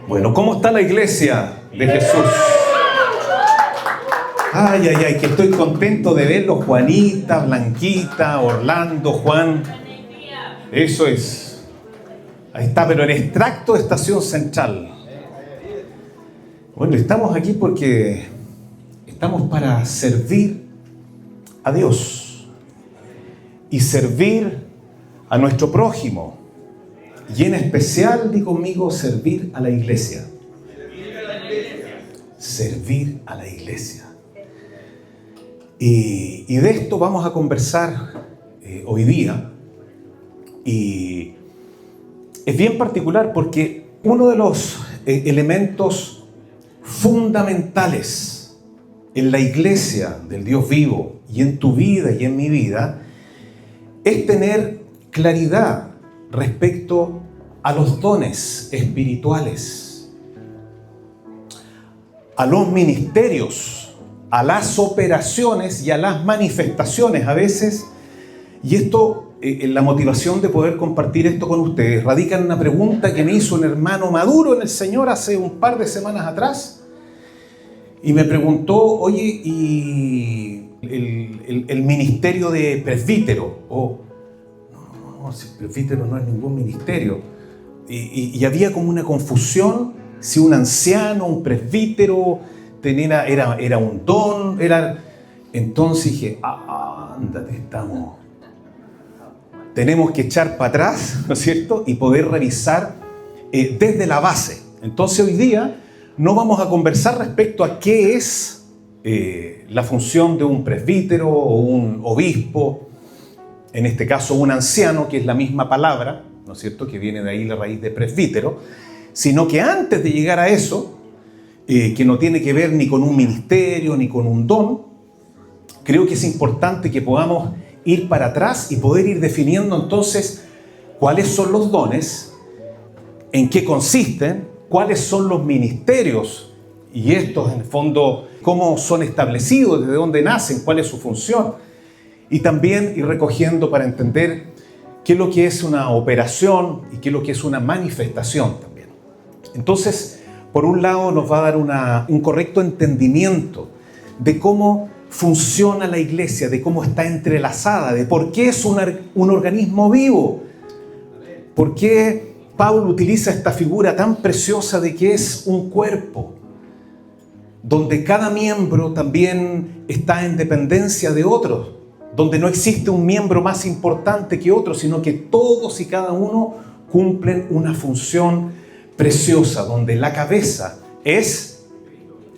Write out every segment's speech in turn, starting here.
Bueno, ¿cómo está la iglesia de Jesús? Ay, ay, ay, que estoy contento de verlos, Juanita, Blanquita, Orlando, Juan. Eso es. Ahí está, pero en extracto de Estación Central. Bueno, estamos aquí porque estamos para servir a Dios y servir a nuestro prójimo. Y en especial, di conmigo, servir a la iglesia. Servir a la iglesia. Y de esto vamos a conversar hoy día. Y es bien particular porque uno de los elementos fundamentales en la iglesia del Dios vivo y en tu vida y en mi vida es tener claridad respecto a los dones espirituales, a los ministerios, a las operaciones y a las manifestaciones a veces. Y esto, la motivación de poder compartir esto con ustedes, radica en una pregunta que me hizo un hermano maduro en el Señor hace un par de semanas atrás. Y me preguntó, oye, ¿y el ministerio de presbítero? No, si presbítero no es ningún ministerio. Y había como una confusión si un anciano, un presbítero, era un don. Entonces dije, ándate, tenemos que echar para atrás, ¿no es cierto? Y poder revisar desde la base. Entonces hoy día no vamos a conversar respecto a qué es la función de un presbítero o un obispo, en este caso un anciano, que es la misma palabra, ¿no es cierto?, que viene de ahí la raíz de presbítero, sino que antes de llegar a eso, que no tiene que ver ni con un ministerio ni con un don, creo que es importante que podamos ir para atrás y poder ir definiendo entonces cuáles son los dones, en qué consisten, cuáles son los ministerios y estos, en el fondo, cómo son establecidos, desde dónde nacen, cuál es su función. Y también ir recogiendo para entender qué es lo que es una operación y qué es lo que es una manifestación también. Entonces, por un lado nos va a dar un correcto entendimiento de cómo funciona la iglesia, de cómo está entrelazada, de por qué es un organismo vivo, por qué Pablo utiliza esta figura tan preciosa de que es un cuerpo, donde cada miembro también está en dependencia de otros, donde no existe un miembro más importante que otro, sino que todos y cada uno cumplen una función preciosa, donde la cabeza es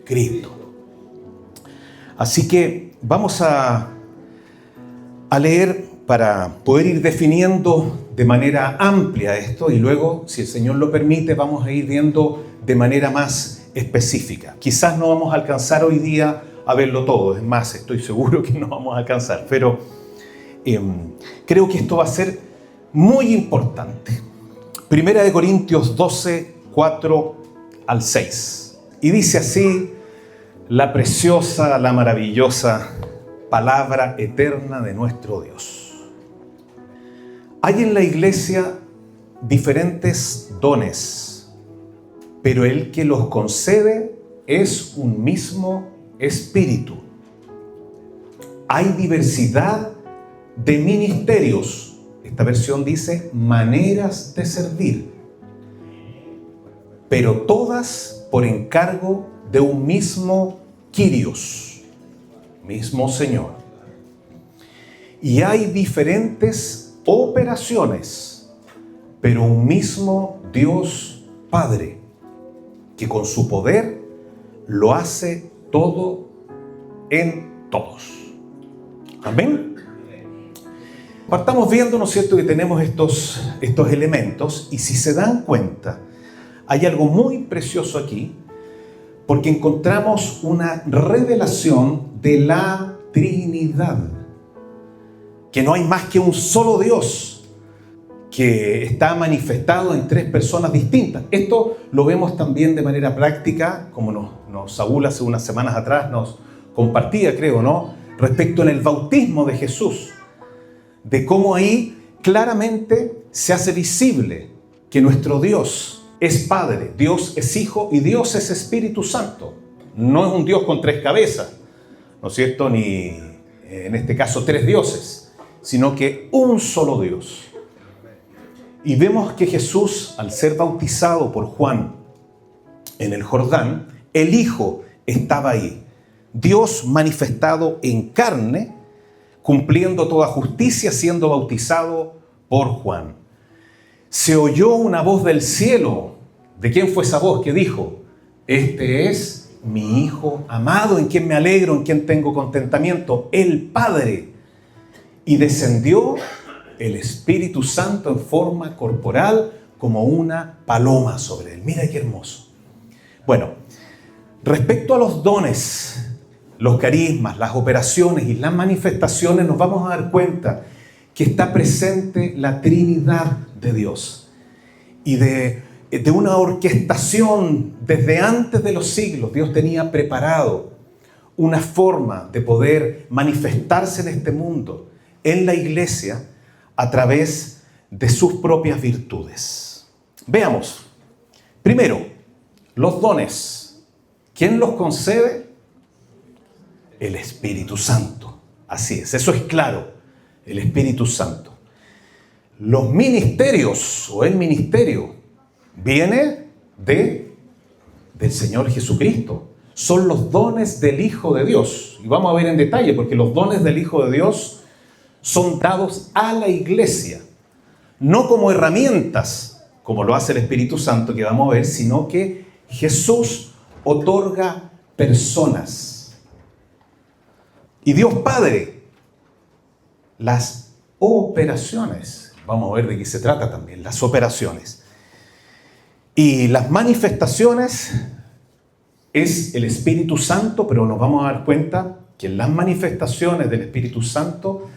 Cristo. Así que vamos a leer para poder ir definiendo de manera amplia esto y luego, si el Señor lo permite, vamos a ir viendo de manera más específica. Quizás no vamos a alcanzar hoy día a verlo todo, es más, estoy seguro que no vamos a alcanzar, pero creo que esto va a ser muy importante. Primera de Corintios 12, 4 al 6. Y dice así la preciosa, la maravillosa palabra eterna de nuestro Dios. Hay en la iglesia diferentes dones, pero el que los concede es un mismo Espíritu. Hay diversidad de ministerios. Esta versión dice maneras de servir, pero todas por encargo de un mismo Kyrios, mismo Señor. Y hay diferentes operaciones, pero un mismo Dios Padre, que con su poder lo hace todo en todos. Amén. Partamos viendo, ¿no es cierto?, que tenemos estos elementos, y si se dan cuenta, hay algo muy precioso aquí, porque encontramos una revelación de la Trinidad, que no hay más que un solo Dios, que está manifestado en tres personas distintas. Esto lo vemos también de manera práctica, como Saúl hace unas semanas atrás nos compartía, creo, ¿no?, respecto en el bautismo de Jesús, de cómo ahí claramente se hace visible que nuestro Dios es Padre, Dios es Hijo y Dios es Espíritu Santo. No es un Dios con tres cabezas, ¿no es cierto? Ni en este caso tres dioses, sino que un solo Dios. Y vemos que Jesús, al ser bautizado por Juan en el Jordán, el Hijo estaba ahí. Dios manifestado en carne, cumpliendo toda justicia, siendo bautizado por Juan. Se oyó una voz del cielo. ¿De quién fue esa voz que dijo? Este es mi Hijo amado, en quien me alegro, en quien tengo contentamiento, el Padre. Y descendió el Espíritu Santo en forma corporal como una paloma sobre él. Mira qué hermoso. Bueno, respecto a los dones, los carismas, las operaciones y las manifestaciones, nos vamos a dar cuenta que está presente la Trinidad de Dios y de una orquestación desde antes de los siglos. Dios tenía preparado una forma de poder manifestarse en este mundo, en la iglesia, a través de sus propias virtudes. Veamos, primero, los dones. ¿Quién los concede? El Espíritu Santo. Así es, eso es claro, el Espíritu Santo. Los ministerios o el ministerio viene del Señor Jesucristo. Son los dones del Hijo de Dios. Y vamos a ver en detalle, porque los dones del Hijo de Dios son dados a la iglesia, no como herramientas, como lo hace el Espíritu Santo, que vamos a ver, sino que Jesús otorga personas. Y Dios Padre, las operaciones. Vamos a ver de qué se trata también, las operaciones. Y las manifestaciones es el Espíritu Santo, pero nos vamos a dar cuenta que en las manifestaciones del Espíritu Santo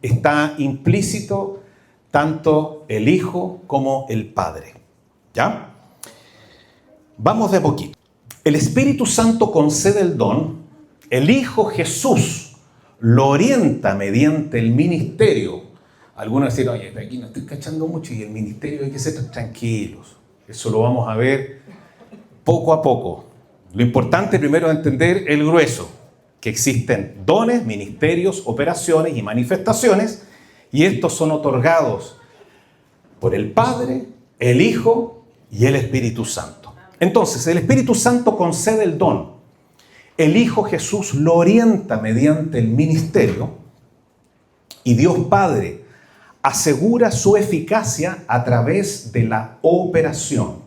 está implícito tanto el Hijo como el Padre. ¿Ya? Vamos de a poquito. El Espíritu Santo concede el don, el Hijo Jesús lo orienta mediante el ministerio. Algunos dicen, oye, de aquí no estoy cachando mucho y el ministerio hay que ser tranquilos. Eso lo vamos a ver poco a poco. Lo importante primero es entender el grueso, que existen dones, ministerios, operaciones y manifestaciones, y estos son otorgados por el Padre, el Hijo y el Espíritu Santo. Entonces, el Espíritu Santo concede el don. El Hijo Jesús lo orienta mediante el ministerio y Dios Padre asegura su eficacia a través de la operación.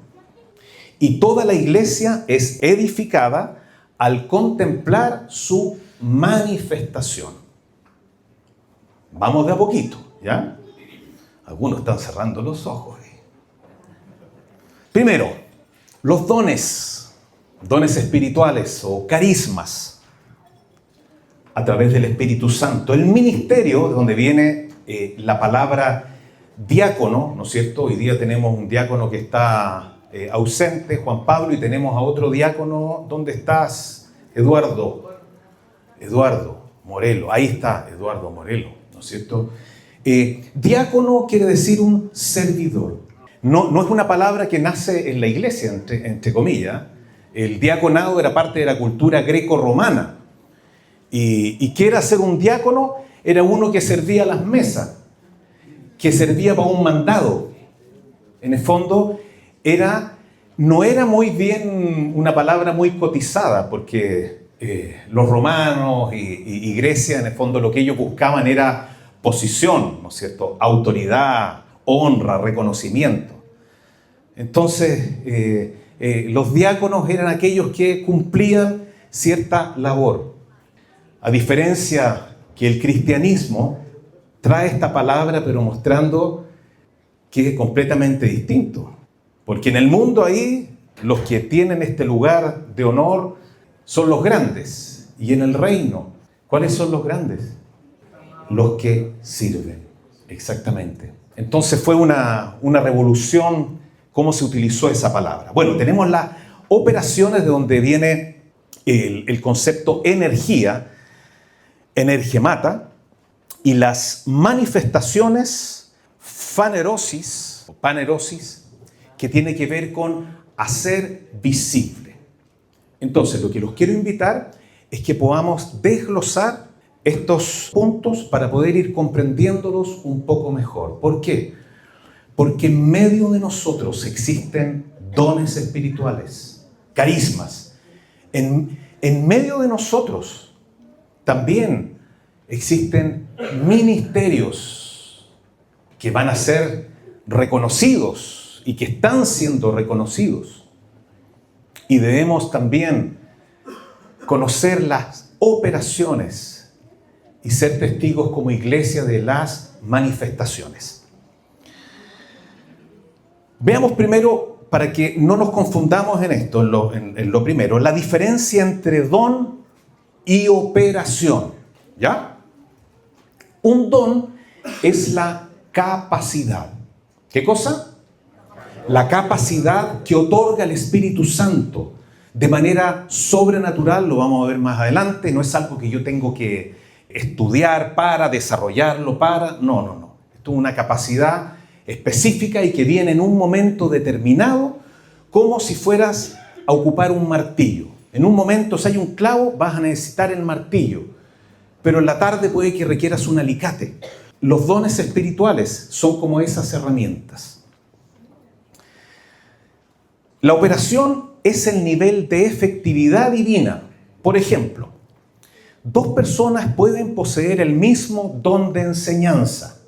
Y toda la iglesia es edificada al contemplar su manifestación. Vamos de a poquito, ¿ya? Algunos están cerrando los ojos. Primero, los dones espirituales o carismas a través del Espíritu Santo. El ministerio, de donde viene la palabra diácono, ¿no es cierto? Hoy día tenemos un diácono que está ausente, Juan Pablo, y tenemos a otro diácono. ¿Dónde estás, Eduardo? Eduardo Morelo. Ahí está, Eduardo Morelo, ¿no es cierto? Diácono quiere decir un servidor. No es una palabra que nace en la iglesia, entre comillas. El diaconado era parte de la cultura greco-romana. ¿Y qué era ser un diácono? Era uno que servía a las mesas, que servía para un mandado. En el fondo, no era muy bien una palabra muy cotizada, porque los romanos y Grecia, en el fondo, lo que ellos buscaban era posición, ¿no es cierto? Autoridad, honra, reconocimiento. Entonces, los diáconos eran aquellos que cumplían cierta labor. A diferencia que el cristianismo trae esta palabra, pero mostrando que es completamente distinto. Porque en el mundo ahí, los que tienen este lugar de honor son los grandes. Y en el reino, ¿cuáles son los grandes? Los que sirven. Exactamente. Entonces fue una revolución cómo se utilizó esa palabra. Bueno, tenemos las operaciones de donde viene el concepto energía, energemata, y las manifestaciones fanerosis, o panerosis, que tiene que ver con hacer visible. Entonces, lo que los quiero invitar es que podamos desglosar estos puntos para poder ir comprendiéndolos un poco mejor. ¿Por qué? Porque en medio de nosotros existen dones espirituales, carismas. En medio de nosotros también existen ministerios que van a ser reconocidos y que están siendo reconocidos. Y debemos también conocer las operaciones y ser testigos como iglesia de las manifestaciones. Veamos primero, para que no nos confundamos en esto, en lo primero, la diferencia entre don y operación. ¿Ya? Un don es la capacidad. ¿Qué cosa? La capacidad que otorga el Espíritu Santo de manera sobrenatural, lo vamos a ver más adelante, no es algo que yo tengo que estudiar para desarrollarlo, no. Esto es una capacidad específica y que viene en un momento determinado, como si fueras a ocupar un martillo. En un momento, si hay un clavo, vas a necesitar el martillo, pero en la tarde puede que requieras un alicate. Los dones espirituales son como esas herramientas. La operación es el nivel de efectividad divina. Por ejemplo, dos personas pueden poseer el mismo don de enseñanza,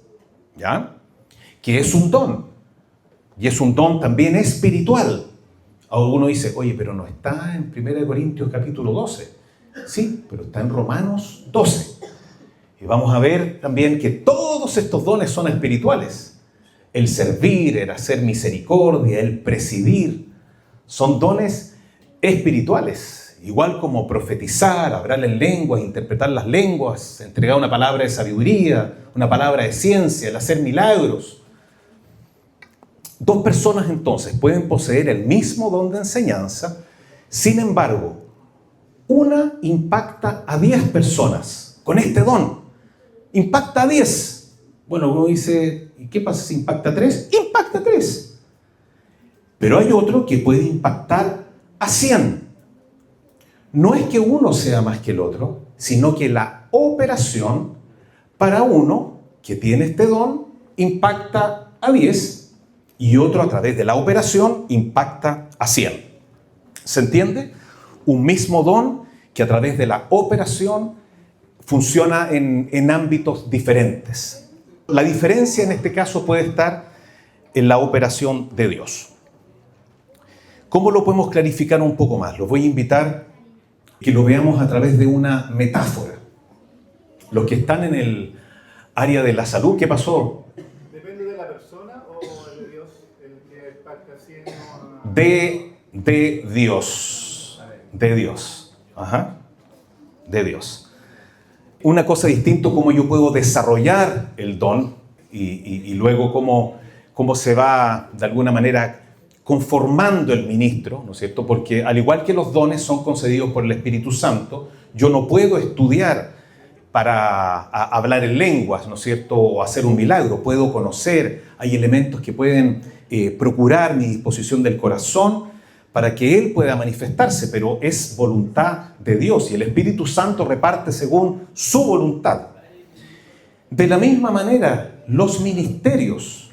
¿ya? Que es un don, y es un don también espiritual. Alguno dice, oye, pero no está en 1 Corintios capítulo 12. Sí, pero está en Romanos 12. Y vamos a ver también que todos estos dones son espirituales. El servir, el hacer misericordia, el presidir, son dones espirituales. Igual como profetizar, hablar en lenguas, interpretar las lenguas, entregar una palabra de sabiduría, una palabra de ciencia, el hacer milagros. Dos personas entonces pueden poseer el mismo don de enseñanza, sin embargo, una impacta a 10 personas con este don. Impacta a 10. Bueno, uno dice, ¿y qué pasa si impacta a 3? Impacta a 3. Pero hay otro que puede impactar a 100. No es que uno sea más que el otro, sino que la operación para uno que tiene este don impacta a 10 y otro a través de la operación impacta a 100. ¿Se entiende? Un mismo don que a través de la operación funciona en ámbitos diferentes. La diferencia en este caso puede estar en la operación de Dios. ¿Cómo lo podemos clarificar un poco más? Los voy a invitar que lo veamos a través de una metáfora. Los que están en el área de la salud, ¿qué pasó? ¿Depende de la persona o de Dios el que impacta haciendo? De Dios. De Dios. Ajá. De Dios. Una cosa distinta cómo yo puedo desarrollar el don y luego cómo se va de alguna manera conformando el ministro, ¿no es cierto? Porque al igual que los dones son concedidos por el Espíritu Santo, yo no puedo estudiar para hablar en lenguas, ¿no es cierto? O hacer un milagro. Puedo conocer, hay elementos que pueden procurar mi disposición del corazón para que Él pueda manifestarse, pero es voluntad de Dios y el Espíritu Santo reparte según su voluntad. De la misma manera, los ministerios.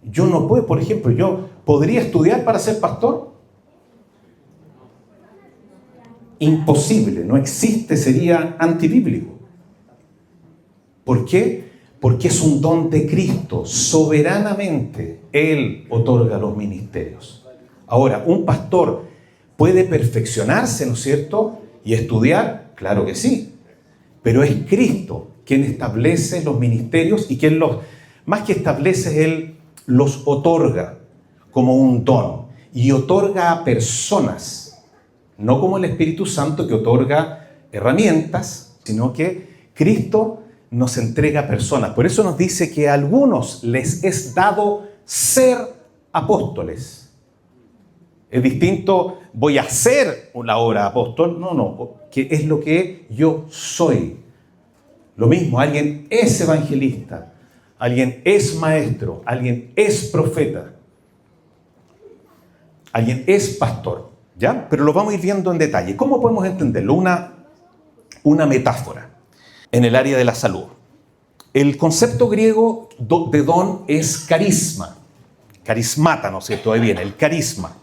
Yo no puedo, por ejemplo, yo podría estudiar para ser pastor. Imposible, no existe, sería antibíblico. ¿Por qué? Porque es un don de Cristo, soberanamente Él otorga los ministerios. Ahora, ¿un pastor puede perfeccionarse, ¿no es cierto? ¿Y estudiar? Claro que sí. Pero es Cristo quien establece los ministerios y quien más que establece, Él los otorga como un don. Y otorga a personas, no como el Espíritu Santo que otorga herramientas, sino que Cristo nos entrega a personas. Por eso nos dice que a algunos les es dado ser apóstoles. Es distinto, voy a hacer la obra de apóstol. No, que es lo que yo soy. Lo mismo, alguien es evangelista, alguien es maestro, alguien es profeta. Alguien es pastor, ¿ya? Pero lo vamos a ir viendo en detalle. ¿Cómo podemos entenderlo? Una metáfora en el área de la salud. El concepto griego de don es carisma. Carismata, ¿no es cierto? Ahí viene, el carisma.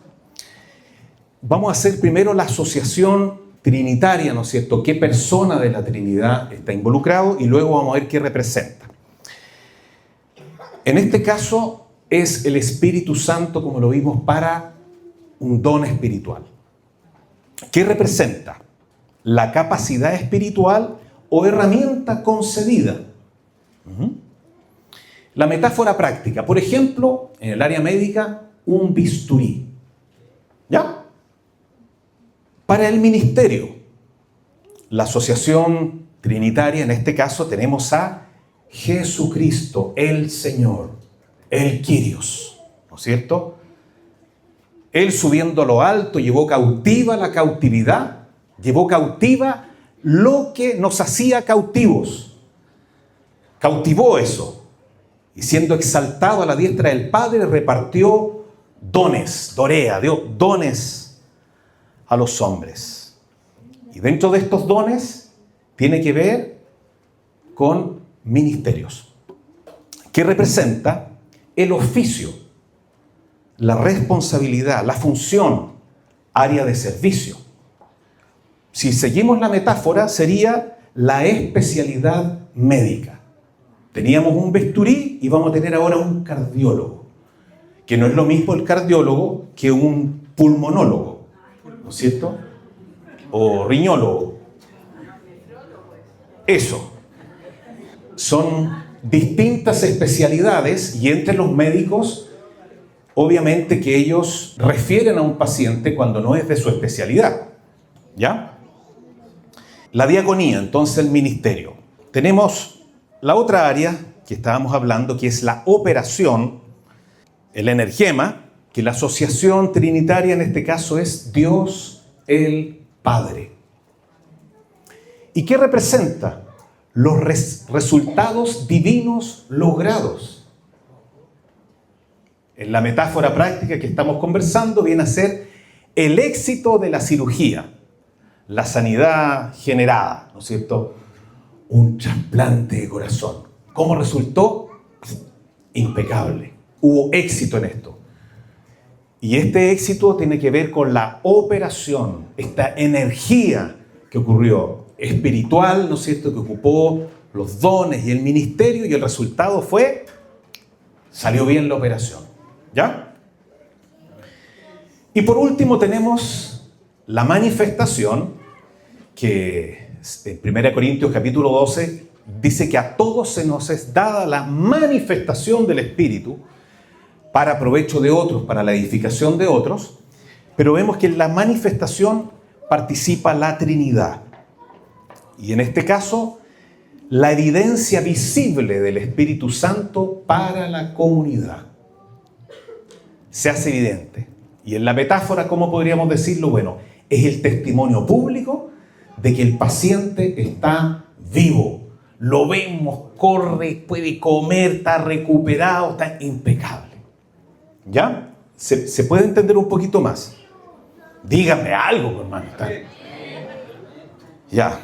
Vamos a hacer primero la asociación trinitaria, ¿no es cierto? ¿Qué persona de la Trinidad está involucrado? Y luego vamos a ver qué representa. En este caso es el Espíritu Santo, como lo vimos, para un don espiritual. ¿Qué representa? La capacidad espiritual o herramienta concedida. La metáfora práctica, por ejemplo, en el área médica, un bisturí. ¿Ya? Para el ministerio, la asociación trinitaria, en este caso tenemos a Jesucristo, el Señor, el Kyrios, ¿no es cierto? Él subiendo a lo alto llevó cautiva la cautividad, llevó cautiva lo que nos hacía cautivos. Cautivó eso. Y siendo exaltado a la diestra del Padre, repartió dones, dorea, dio dones a los hombres. Y dentro de estos dones tiene que ver con ministerios, que representa el oficio, la responsabilidad, la función, área de servicio. Si seguimos la metáfora, sería la especialidad médica. Teníamos un bisturí y vamos a tener ahora un cardiólogo, que no es lo mismo el cardiólogo que un pulmonólogo, ¿no es cierto? O riñólogo. Eso. Son distintas especialidades y entre los médicos, obviamente que ellos refieren a un paciente cuando no es de su especialidad. ¿Ya? La diaconía, entonces el ministerio. Tenemos la otra área que estábamos hablando, que es la operación, el energema, que la asociación trinitaria en este caso es Dios el Padre. ¿Y qué representa? Los resultados divinos logrados. En la metáfora práctica que estamos conversando viene a ser el éxito de la cirugía, la sanidad generada, ¿no es cierto? Un trasplante de corazón. ¿Cómo resultó? Impecable. Hubo éxito en esto. Y este éxito tiene que ver con la operación, esta energía que ocurrió, espiritual, ¿no es cierto?, que ocupó los dones y el ministerio, y el resultado fue, salió bien la operación. ¿Ya? Y por último tenemos la manifestación, que en 1 Corintios capítulo 12 dice que a todos se nos es dada la manifestación del Espíritu para provecho de otros, para la edificación de otros, pero vemos que en la manifestación participa la Trinidad. Y en este caso, la evidencia visible del Espíritu Santo para la comunidad se hace evidente. Y en la metáfora, ¿cómo podríamos decirlo? Bueno, es el testimonio público de que el paciente está vivo. Lo vemos, corre, puede comer, está recuperado, está impecable. ¿Ya? ¿Se puede entender un poquito más? Dígame algo, hermano. ¿Está? Ya.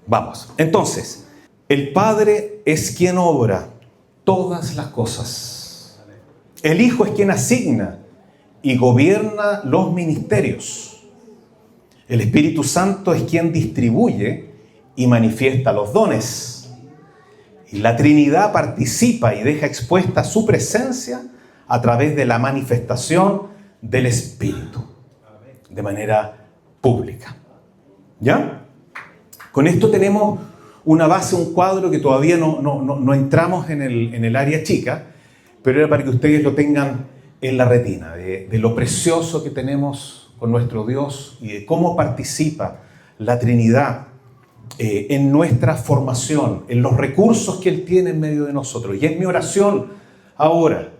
Vamos. Entonces, el Padre es quien obra todas las cosas. El Hijo es quien asigna y gobierna los ministerios. El Espíritu Santo es quien distribuye y manifiesta los dones. Y la Trinidad participa y deja expuesta su presencia a través de la manifestación del Espíritu, de manera pública. ¿Ya? Con esto tenemos una base, un cuadro que todavía no entramos en el área chica, pero era para que ustedes lo tengan en la retina, de lo precioso que tenemos con nuestro Dios y de cómo participa la Trinidad en nuestra formación, en los recursos que Él tiene en medio de nosotros. Y es mi oración ahora,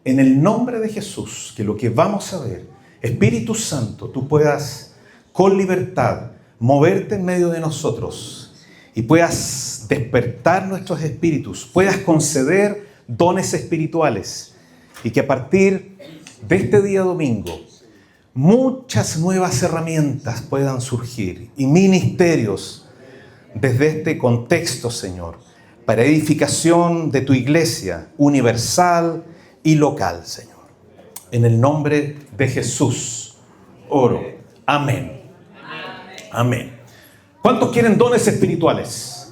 en el nombre de Jesús, que lo que vamos a ver, Espíritu Santo, tú puedas con libertad moverte en medio de nosotros y puedas despertar nuestros espíritus, puedas conceder dones espirituales y que a partir de este día domingo muchas nuevas herramientas puedan surgir y ministerios desde este contexto, Señor, para edificación de tu iglesia universal y local, Señor. En el nombre de Jesús oro. Amén. Amén. ¿Cuántos quieren dones espirituales?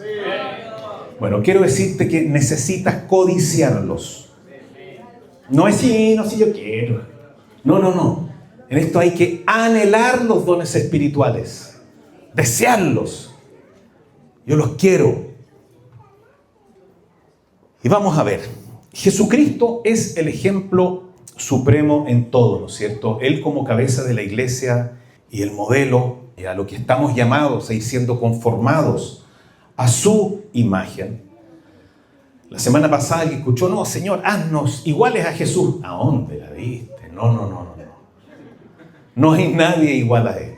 Bueno, quiero decirte que necesitas codiciarlos. No es si yo quiero. No. En esto hay que anhelar los dones espirituales. Desearlos. Yo los quiero. Y vamos a ver. Jesucristo es el ejemplo supremo en todo, ¿no es cierto? Él como cabeza de la iglesia y el modelo a lo que estamos llamados a ir siendo conformados a su imagen. La semana pasada que escuchó, no, Señor, haznos iguales a Jesús. ¿A dónde la viste? No. No hay nadie igual a Él.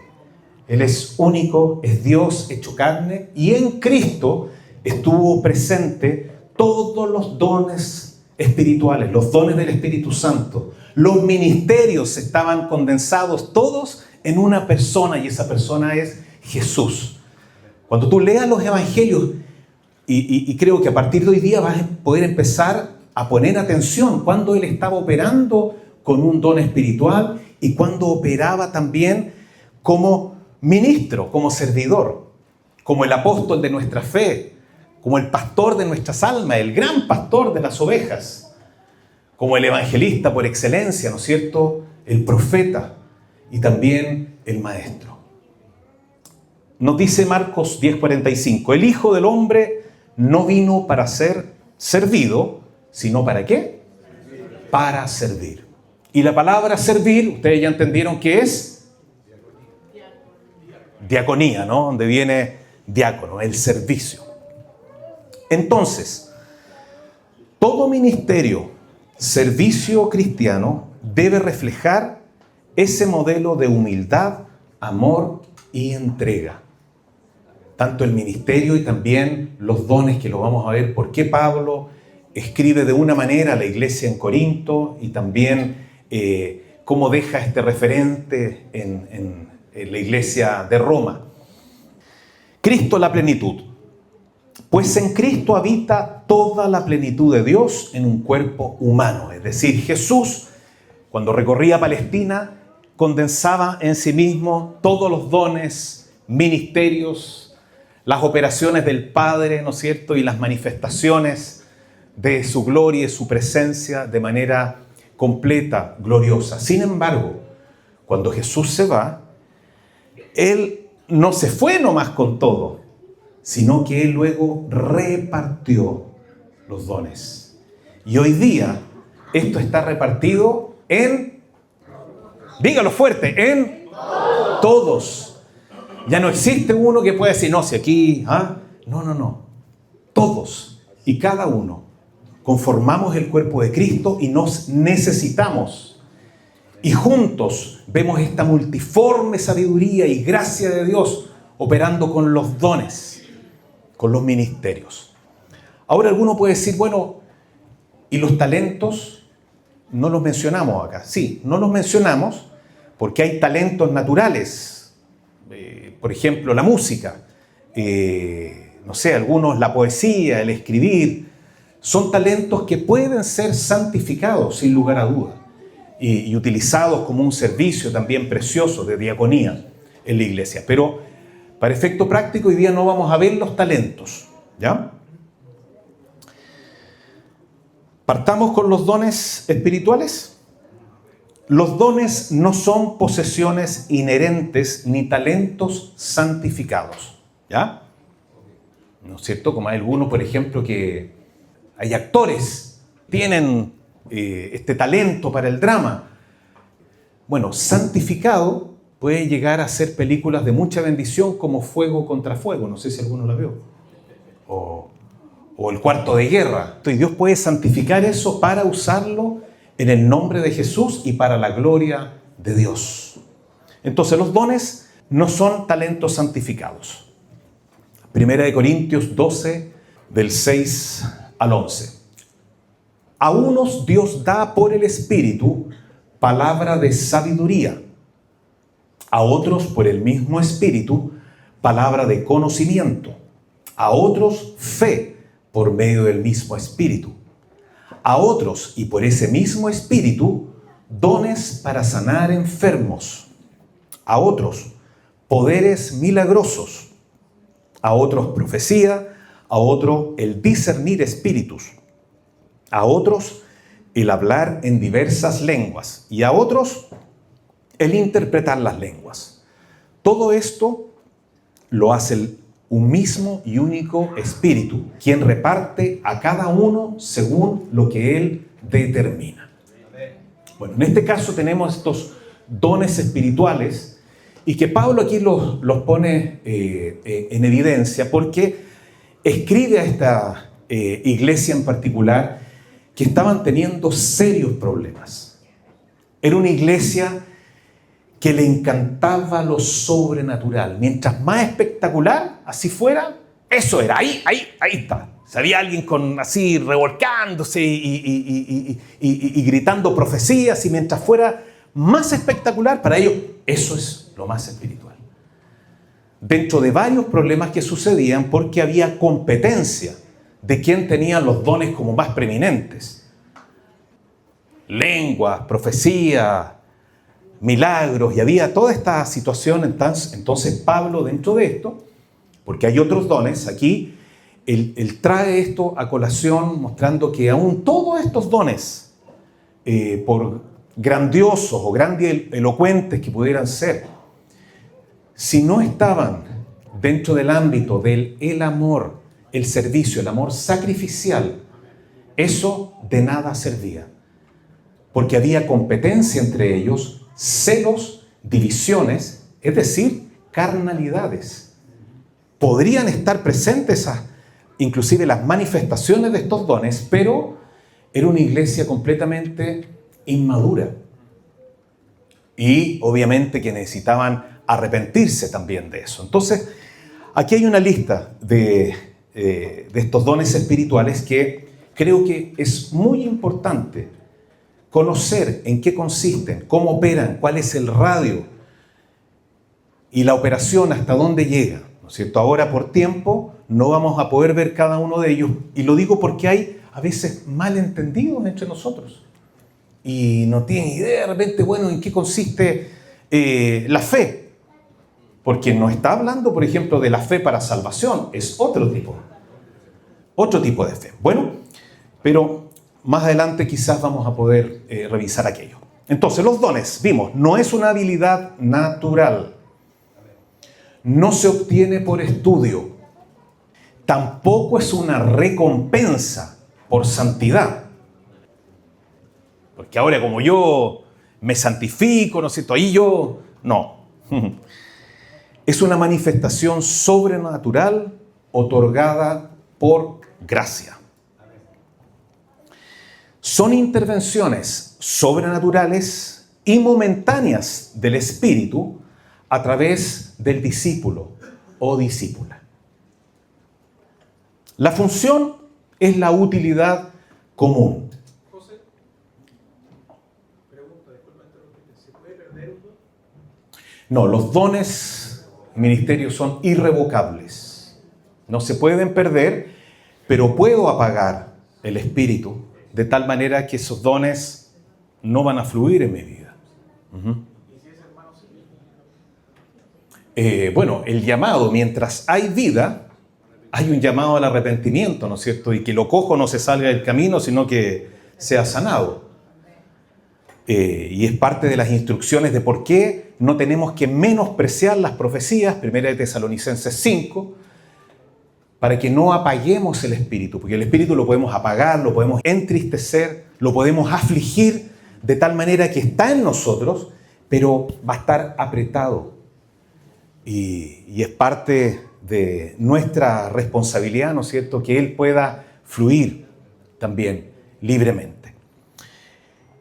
Él es único, es Dios hecho carne, y en Cristo estuvo presente todos los dones espirituales, los dones del Espíritu Santo. Los ministerios estaban condensados todos en una persona, y esa persona es Jesús. Cuando tú leas los evangelios, y creo que a partir de hoy día vas a poder empezar a poner atención cuando Él estaba operando con un don espiritual y cuando operaba también como ministro, como servidor, como el apóstol de nuestra fe, como el pastor de nuestras almas, el gran pastor de las ovejas, como el evangelista por excelencia, ¿no es cierto?, el profeta y también el maestro. Nos dice Marcos 10:45, el Hijo del Hombre no vino para ser servido, sino ¿para qué? Para servir. Y la palabra servir, ustedes ya entendieron que es diaconía, ¿no? Donde viene diácono, el servicio. Entonces, todo ministerio, servicio cristiano debe reflejar ese modelo de humildad, amor y entrega. Tanto el ministerio y también los dones, que lo vamos a ver por qué Pablo escribe de una manera a la iglesia en Corinto, y también cómo deja este referente en la iglesia de Roma. Cristo la plenitud. Pues en Cristo habita toda la plenitud de Dios en un cuerpo humano. Es decir, Jesús, cuando recorría Palestina, condensaba en sí mismo todos los dones, ministerios, las operaciones del Padre, ¿no es cierto?, y las manifestaciones de su gloria y de su presencia de manera completa, gloriosa. Sin embargo, cuando Jesús se va, Él no se fue nomás con todo, sino que Él luego repartió los dones. Y hoy día esto está repartido en, dígalo fuerte, en todos. Ya no existe uno que pueda decir, no, si aquí, no. Todos y cada uno conformamos el cuerpo de Cristo y nos necesitamos. Y juntos vemos esta multiforme sabiduría y gracia de Dios operando con los dones, con los ministerios. Ahora alguno puede decir, bueno, ¿y los talentos? No los mencionamos acá. Sí, no los mencionamos porque hay talentos naturales. Por ejemplo, la música. No sé, algunos la poesía, el escribir. Son talentos que pueden ser santificados sin lugar a duda. Y utilizados como un servicio también precioso de diaconía en la iglesia. Pero para efecto práctico hoy día no vamos a ver los talentos, ¿ya? Partamos con los dones espirituales. Los dones no son posesiones inherentes ni talentos santificados, ¿ya? ¿No es cierto? Como hay algunos, por ejemplo, que hay actores, tienen este talento para el drama. Bueno, santificado puede llegar a ser películas de mucha bendición como Fuego contra Fuego, no sé si alguno la vio, o El Cuarto de Guerra. Entonces Dios puede santificar eso para usarlo en el nombre de Jesús y para la gloria de Dios. Entonces los dones no son talentos santificados. Primera de Corintios 12, del 6 al 11. A unos Dios da por el Espíritu palabra de sabiduría, a otros por el mismo Espíritu, palabra de conocimiento, a otros fe por medio del mismo Espíritu, a otros y por ese mismo Espíritu dones para sanar enfermos, a otros poderes milagrosos, a otros profecía, a otros el discernir espíritus, a otros el hablar en diversas lenguas y a otros el interpretar las lenguas. Todo esto lo hace un mismo y único Espíritu, quien reparte a cada uno según lo que Él determina. Bueno, en este caso tenemos estos dones espirituales y que Pablo aquí los pone en evidencia porque escribe a esta iglesia en particular que estaban teniendo serios problemas. Era una iglesia que le encantaba lo sobrenatural. Mientras más espectacular, así fuera, eso era, ahí está. Si había alguien así revolcándose y gritando profecías, y mientras fuera más espectacular, para ellos eso es lo más espiritual. Dentro de varios problemas que sucedían porque había competencia de quién tenía los dones como más preeminentes. Lenguas, profecía, milagros, y había toda esta situación. Entonces Pablo, dentro de esto, porque hay otros dones, aquí él trae esto a colación mostrando que aún todos estos dones, por grandiosos o grandilocuentes que pudieran ser, si no estaban dentro del ámbito del amor, el servicio, el amor sacrificial, eso de nada servía. Porque había competencia entre ellos, celos, divisiones, es decir, carnalidades. Podrían estar presentes inclusive las manifestaciones de estos dones, pero era una iglesia completamente inmadura. Y obviamente que necesitaban arrepentirse también de eso. Entonces, aquí hay una lista de estos dones espirituales que creo que es muy importante conocer en qué consisten, cómo operan, cuál es el radio y la operación hasta dónde llega, ¿no es cierto? Ahora por tiempo no vamos a poder ver cada uno de ellos, y lo digo porque hay a veces malentendidos entre nosotros y no tienen idea de repente, bueno, en qué consiste la fe, porque no está hablando, por ejemplo, de la fe para salvación, es otro tipo de fe. Bueno, pero más adelante quizás vamos a poder revisar aquello. Entonces, los dones, vimos, no es una habilidad natural. No se obtiene por estudio. Tampoco es una recompensa por santidad. Porque ahora como yo me santifico, ¿no es cierto? Ahí yo, no. Es una manifestación sobrenatural otorgada por gracia. Son intervenciones sobrenaturales y momentáneas del Espíritu a través del discípulo o discípula. La función es la utilidad común. José, pregunta, disculpa interrumpirte, ¿se puede perder un don? No, los dones ministerios son irrevocables. No se pueden perder, pero puedo apagar el Espíritu de tal manera que esos dones no van a fluir en mi vida. ¿Y si es hermano civil? Bueno, el llamado, mientras hay vida, hay un llamado al arrepentimiento, ¿no es cierto? Y que lo cojo no se salga del camino, sino que sea sanado. Y es parte de las instrucciones de por qué no tenemos que menospreciar las profecías, 1 de Tesalonicenses 5, para que no apaguemos el Espíritu, porque el Espíritu lo podemos apagar, lo podemos entristecer, lo podemos afligir de tal manera que está en nosotros, pero va a estar apretado. Y es parte de nuestra responsabilidad, ¿no es cierto?, que Él pueda fluir también libremente.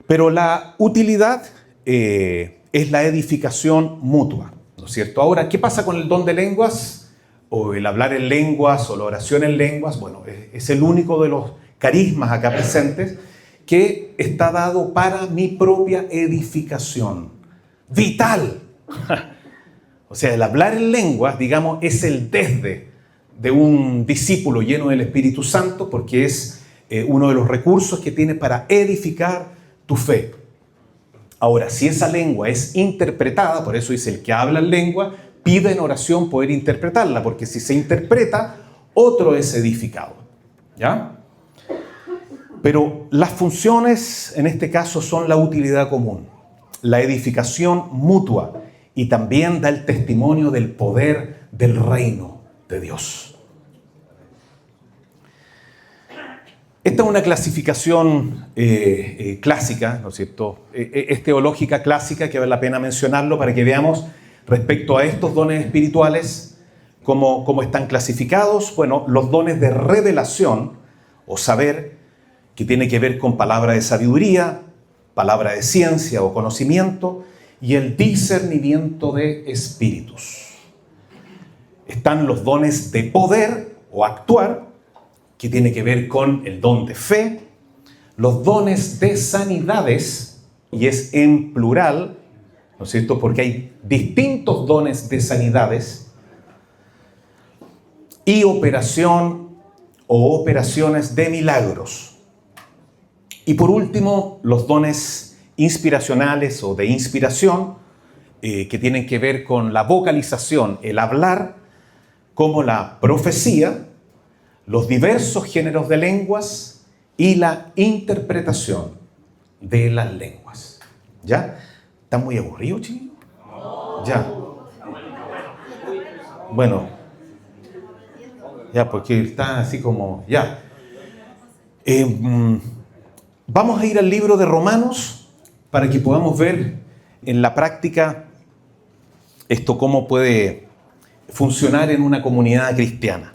Pero la utilidad es la edificación mutua, ¿no es cierto? Ahora, ¿qué pasa con el don de lenguas? O el hablar en lenguas, o la oración en lenguas. Bueno, es el único de los carismas acá presentes que está dado para mi propia edificación. Vital. O sea, el hablar en lenguas, digamos, es el desde de un discípulo lleno del Espíritu Santo, porque es uno de los recursos que tiene para edificar tu fe. Ahora, si esa lengua es interpretada, por eso dice el que habla en lengua, pide en oración poder interpretarla, porque si se interpreta, otro es edificado. ¿Ya? Pero las funciones, en este caso, son la utilidad común, la edificación mutua, y también da el testimonio del poder del reino de Dios. Esta es una clasificación clásica, ¿no es cierto? Es teológica clásica, que vale la pena mencionarlo para que veamos respecto a estos dones espirituales cómo están clasificados. Bueno, los dones de revelación o saber, que tiene que ver con palabra de sabiduría, palabra de ciencia o conocimiento, y el discernimiento de espíritus. Están los dones de poder o actuar, que tiene que ver con el don de fe, los dones de sanidades, y es en plural, ¿no es cierto? Porque hay distintos dones de sanidades, y operación o operaciones de milagros. Y por último, los dones inspiracionales o de inspiración, que tienen que ver con la vocalización, el hablar, como la profecía, los diversos géneros de lenguas y la interpretación de las lenguas. ¿Ya? ¿Está muy aburrido, chico? Ya. Bueno. Ya, porque está así como... Ya. Vamos a ir al libro de Romanos para que podamos ver en la práctica esto cómo puede funcionar en una comunidad cristiana.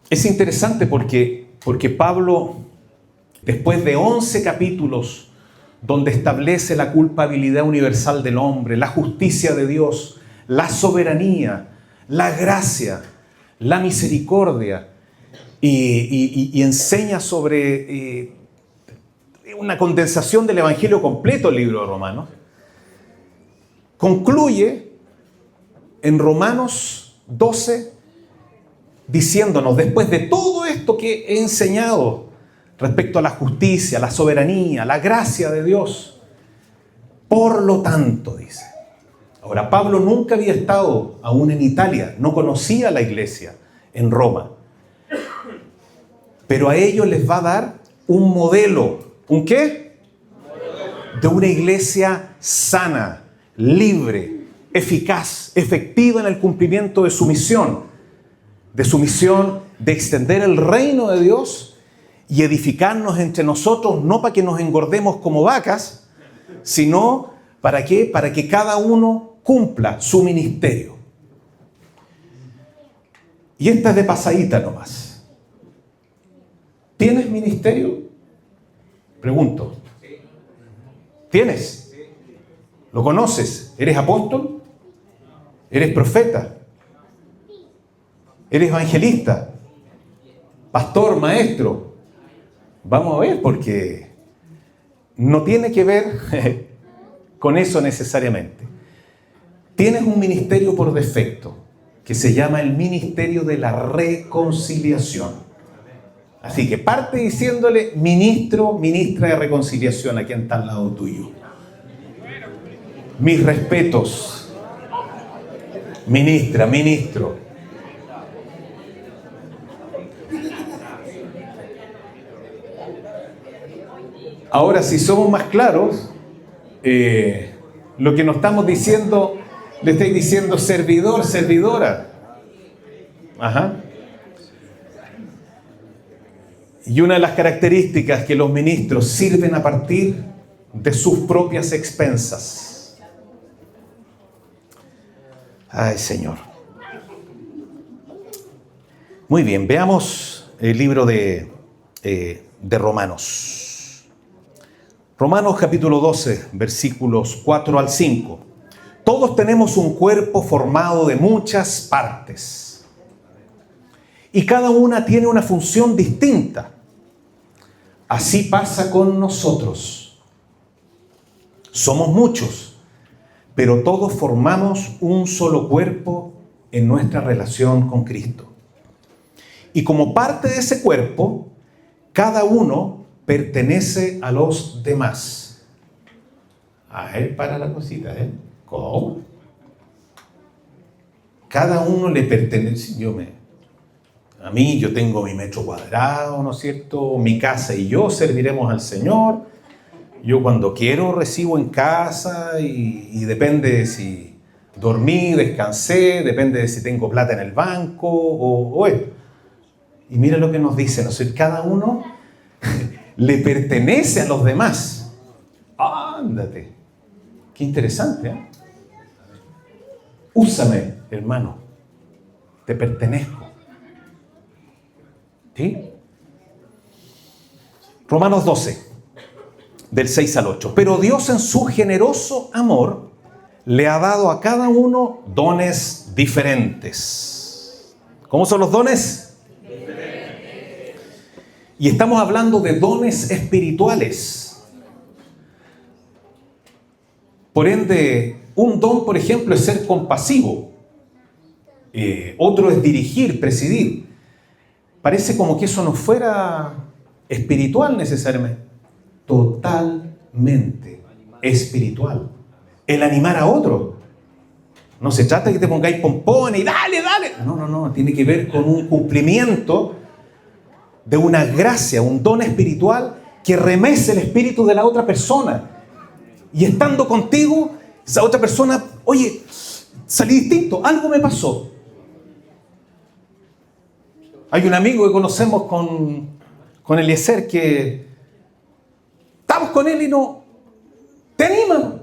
Es interesante porque Pablo, después de 11 capítulos donde establece la culpabilidad universal del hombre, la justicia de Dios, la soberanía, la gracia, la misericordia, y enseña sobre una condensación del Evangelio completo, el libro de Romanos, concluye en Romanos 12 diciéndonos, después de todo esto que he enseñado respecto a la justicia, la soberanía, la gracia de Dios, por lo tanto, dice. Ahora, Pablo nunca había estado aún en Italia, no conocía la iglesia en Roma, pero a ellos les va a dar un modelo. ¿Un qué? De una iglesia sana, libre, eficaz, efectiva en el cumplimiento de su misión de extender el reino de Dios y edificarnos entre nosotros, no para que nos engordemos como vacas, sino ¿para qué? Para que cada uno cumpla su ministerio. Y esta es de pasadita nomás. ¿Tienes ministerio? Pregunto. ¿Tienes? ¿Lo conoces? ¿Eres apóstol? ¿Eres profeta? ¿Eres evangelista? ¿Pastor? ¿Maestro? Vamos a ver, porque no tiene que ver con eso necesariamente. Tienes un ministerio por defecto, que se llama el ministerio de la reconciliación. Así que parte diciéndole, ministro, ministra de reconciliación, a quien está al lado tuyo. Mis respetos. Ministra, ministro. Ahora, si somos más claros, lo que nos estamos diciendo, le estáis diciendo servidor, servidora. Ajá. Y una de las características que los ministros sirven a partir de sus propias expensas. Ay, Señor. Muy bien, veamos el libro de Romanos. Romanos capítulo 12, versículos 4 al 5. Todos tenemos un cuerpo formado de muchas partes. Y cada una tiene una función distinta. Así pasa con nosotros. Somos muchos, pero todos formamos un solo cuerpo en nuestra relación con Cristo. Y como parte de ese cuerpo, cada uno pertenece a los demás. A él para la cosita, ¿eh? ¿Cómo? Cada uno le pertenece. A mí yo tengo mi metro cuadrado, ¿no es cierto? Mi casa y yo serviremos al Señor. Yo cuando quiero recibo en casa y depende de si dormí, descansé, depende de si tengo plata en el banco o esto. Y mira lo que nos dice, ¿no? Cada uno le pertenece a los demás. Ándate. Qué interesante, ¿eh? Úsame, hermano. Te pertenezco. ¿Sí? Romanos 12, del 6 al 8. Pero Dios en su generoso amor le ha dado a cada uno dones diferentes. ¿Cómo son los dones? Y estamos hablando de dones espirituales. Por ende, un don, por ejemplo, es ser compasivo. Otro es dirigir, presidir. Parece como que eso no fuera espiritual necesariamente. Totalmente espiritual. El animar a otro. No se trata de que te pongáis pompones y dale, dale. No. Tiene que ver con un cumplimiento de una gracia, un don espiritual que remece el espíritu de la otra persona. Y estando contigo, esa otra persona, oye, salí distinto, algo me pasó. Hay un amigo que conocemos con Eliezer que estamos con él y no te animan.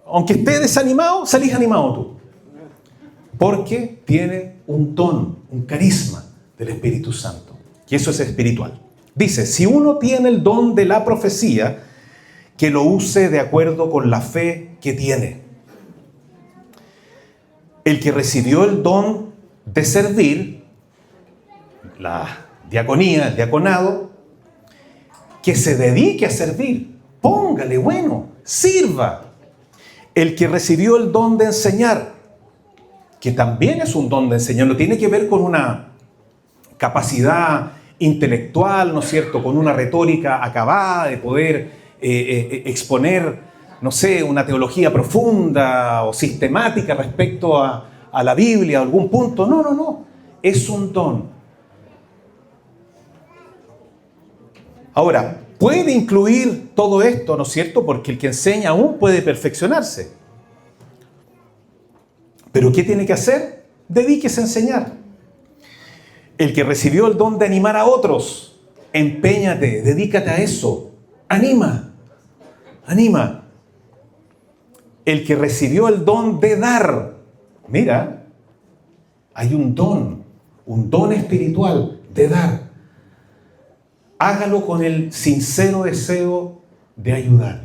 Aunque esté desanimado, salís animado tú. Porque tiene un don, un carisma del Espíritu Santo. Y eso es espiritual. Dice, si uno tiene el don de la profecía, que lo use de acuerdo con la fe que tiene. El que recibió el don de servir, la diaconía, el diaconado, que se dedique a servir. Póngale, bueno, sirva. El que recibió el don de enseñar, que también es un don de enseñar, no tiene que ver con una capacidad intelectual, ¿no es cierto?, con una retórica acabada de poder exponer, no sé, una teología profunda o sistemática respecto a la Biblia, a algún punto. No. Es un don. Ahora, puede incluir todo esto, ¿no es cierto?, porque el que enseña aún puede perfeccionarse. ¿Pero qué tiene que hacer? Dedíquese a enseñar. El que recibió el don de animar a otros, empeñate, dedícate a eso. Anima. El que recibió el don de dar, mira, hay un don espiritual de dar. Hágalo con el sincero deseo de ayudar.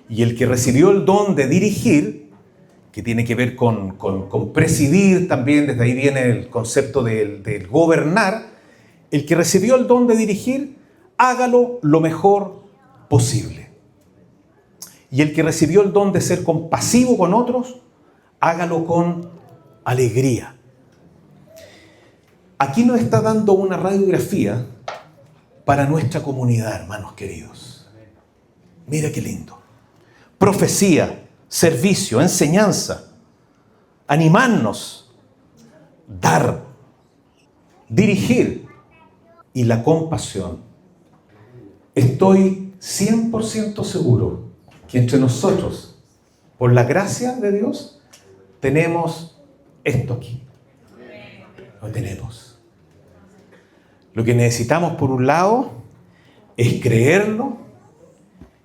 Y el que recibió el don de dirigir, que tiene que ver con presidir también, desde ahí viene el concepto del gobernar, el que recibió el don de dirigir, hágalo lo mejor posible. Y el que recibió el don de ser compasivo con otros, hágalo con alegría. Aquí nos está dando una radiografía para nuestra comunidad, hermanos queridos. Mira qué lindo. Profecía, servicio, enseñanza, animarnos, dar, dirigir y la compasión. Estoy 100% seguro que entre nosotros, por la gracia de Dios, tenemos esto aquí. Lo tenemos. Lo que necesitamos, por un lado, es creerlo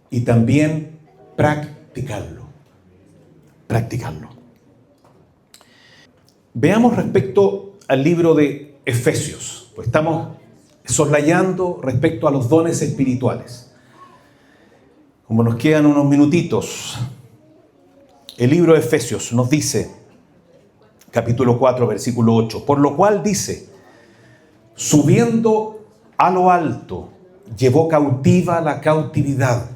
y también practicarlo. Veamos respecto al libro de Efesios. Pues estamos soslayando respecto a los dones espirituales. Como nos quedan unos minutitos, el libro de Efesios nos dice, capítulo 4, versículo 8, por lo cual dice, subiendo a lo alto, llevó cautiva la cautividad.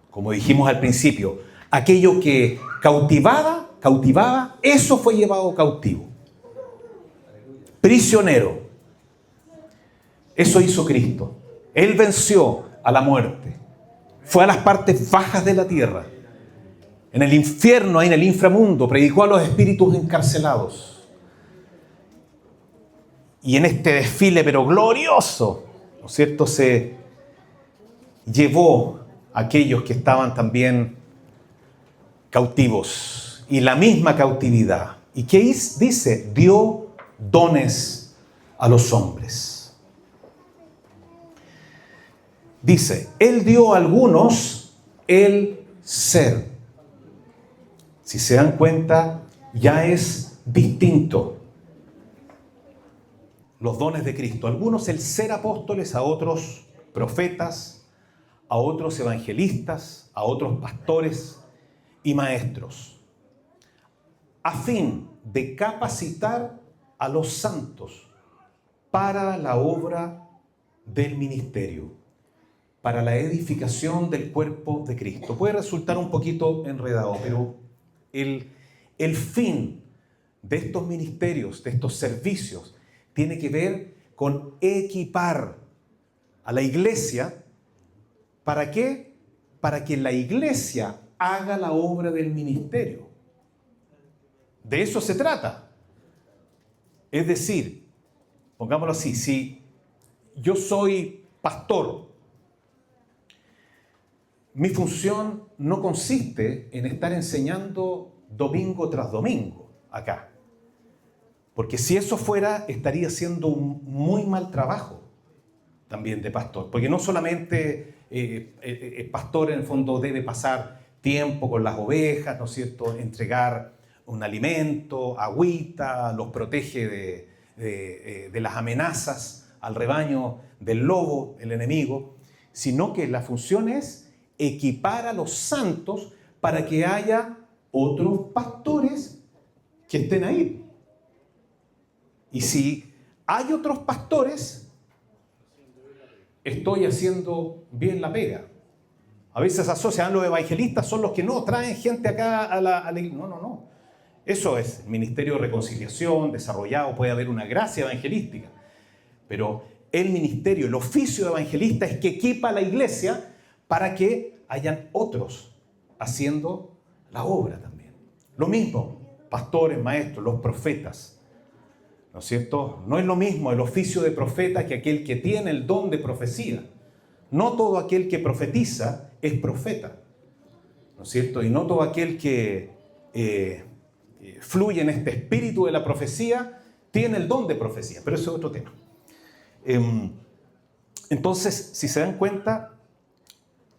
Como dijimos al principio, aquello que cautivaba, eso fue llevado cautivo. Prisionero. Eso hizo Cristo. Él venció a la muerte. Fue a las partes bajas de la tierra. En el infierno, ahí en el inframundo, predicó a los espíritus encarcelados. Y en este desfile, pero glorioso, ¿no es cierto?, se llevó a aquellos que estaban también cautivos. Y la misma cautividad. ¿Y qué dice? Dio dones a los hombres. Dice, Él dio a algunos el ser. Si se dan cuenta, ya es distinto. Los dones de Cristo. Algunos el ser apóstoles, a otros profetas, a otros evangelistas, a otros pastores y maestros. A fin de capacitar a los santos para la obra del ministerio, para la edificación del cuerpo de Cristo. Puede resultar un poquito enredado, pero el fin de estos ministerios, de estos servicios, tiene que ver con equipar a la iglesia. ¿Para qué? Para que la iglesia haga la obra del ministerio. De eso se trata. Es decir, pongámoslo así, si yo soy pastor, mi función no consiste en estar enseñando domingo tras domingo acá. Porque si eso fuera, estaría haciendo un muy mal trabajo también de pastor. Porque no solamente el pastor en el fondo debe pasar tiempo con las ovejas, ¿no es cierto?, entregar un alimento, agüita, los protege de las amenazas al rebaño del lobo, el enemigo, sino que la función es equipar a los santos para que haya otros pastores que estén ahí. Y si hay otros pastores, estoy haciendo bien la pega. A veces asocian los evangelistas, son los que no traen gente acá a la iglesia. No. Eso es ministerio de reconciliación, desarrollado, puede haber una gracia evangelística. Pero el ministerio, el oficio de evangelista es que equipa a la iglesia para que hayan otros haciendo la obra también. Lo mismo, pastores, maestros, los profetas. ¿No es cierto? No es lo mismo el oficio de profeta que aquel que tiene el don de profecía. No todo aquel que profetiza es profeta. ¿No es cierto? Y no todo aquel que fluye en este espíritu de la profecía tiene el don de profecía. Pero eso es otro tema. Entonces, si se dan cuenta,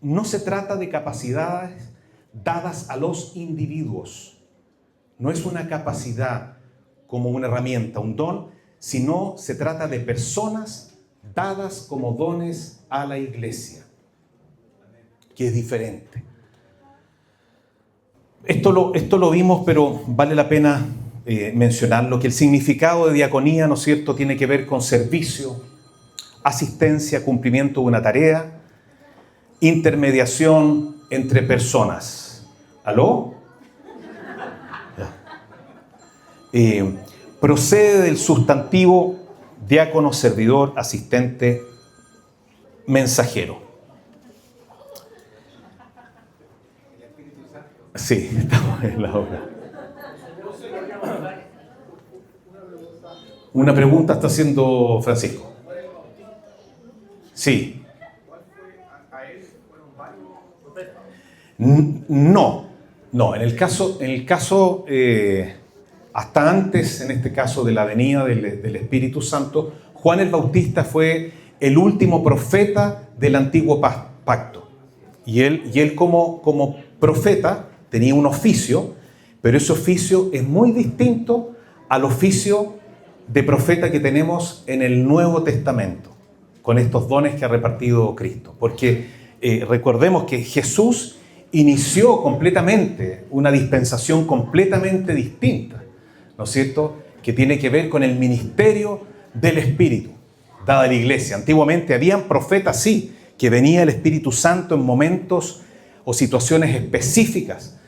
no se trata de capacidades dadas a los individuos. No es una capacidad como una herramienta, un don, sino se trata de personas dadas como dones a la iglesia, que es diferente. Esto lo vimos, pero vale la pena mencionarlo, que el significado de diaconía, ¿no es cierto?, tiene que ver con servicio, asistencia, cumplimiento de una tarea, intermediación entre personas. ¿Aló? Procede del sustantivo diácono, servidor, asistente, mensajero. Sí, estamos en la obra. Una pregunta está haciendo Francisco. Sí. No, en el caso hasta antes, en este caso de la venida del Espíritu Santo, Juan el Bautista fue el último profeta del antiguo pacto. Y él como profeta tenía un oficio, pero ese oficio es muy distinto al oficio de profeta que tenemos en el Nuevo Testamento, con estos dones que ha repartido Cristo. Porque recordemos que Jesús inició completamente una dispensación completamente distinta, ¿no es cierto?, que tiene que ver con el ministerio del Espíritu. dada a la iglesia. Antiguamente habían profetas, sí, que venía el Espíritu Santo en momentos o situaciones específicas.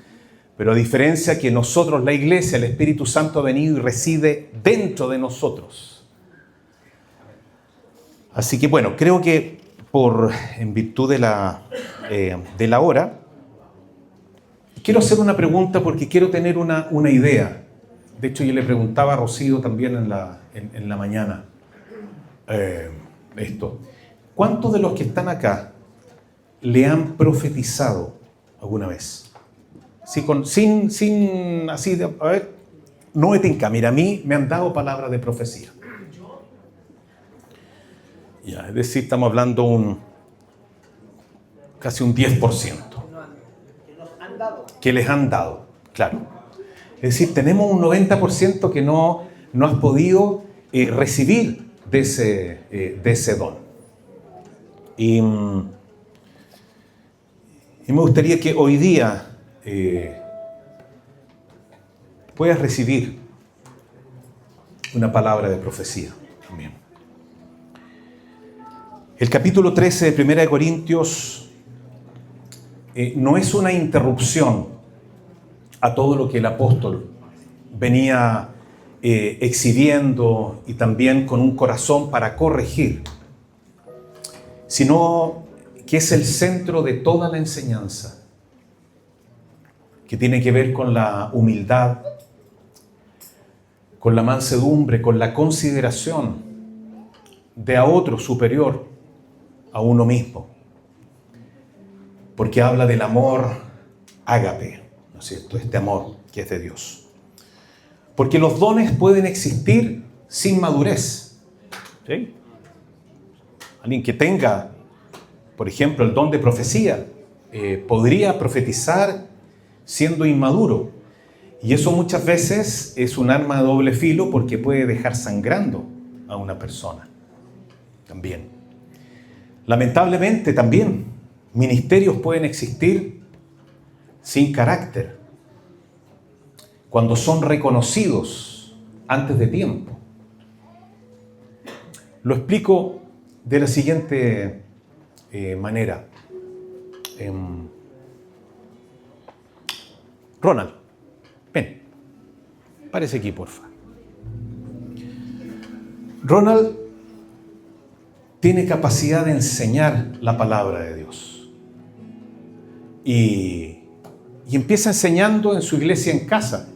Pero a diferencia que nosotros, la iglesia, el Espíritu Santo ha venido y reside dentro de nosotros. Así que bueno, creo que en virtud de la hora, quiero hacer una pregunta porque quiero tener una idea. De hecho, yo le preguntaba a Rocío también en la mañana esto. ¿Cuántos de los que están acá le han profetizado alguna vez? Sí, sin así de, a ver, no me tinca. Mira, a mí me han dado palabras de profecía. Ya, es decir, estamos hablando casi un 10%. Que les han dado, claro. Es decir, tenemos un 90% que no has podido recibir de ese don. Y me gustaría que hoy día puedas recibir una palabra de profecía también. El capítulo 13 de 1 Corintios no es una interrupción a todo lo que el apóstol venía exhibiendo y también con un corazón para corregir, sino que es el centro de toda la enseñanza, que tiene que ver con la humildad, con la mansedumbre, con la consideración de a otro superior a uno mismo, porque habla del amor ágape, ¿no es cierto? Este amor que es de Dios. Porque los dones pueden existir sin madurez. ¿Sí? Alguien que tenga, por ejemplo, el don de profecía, podría profetizar siendo inmaduro. Y eso muchas veces es un arma de doble filo porque puede dejar sangrando a una persona. También. Lamentablemente también ministerios pueden existir sin carácter, cuando son reconocidos antes de tiempo. Lo explico de la siguiente manera. Ronald, ven, párese aquí, porfa. Ronald tiene capacidad de enseñar la palabra de Dios. Y empieza enseñando en su iglesia en casa.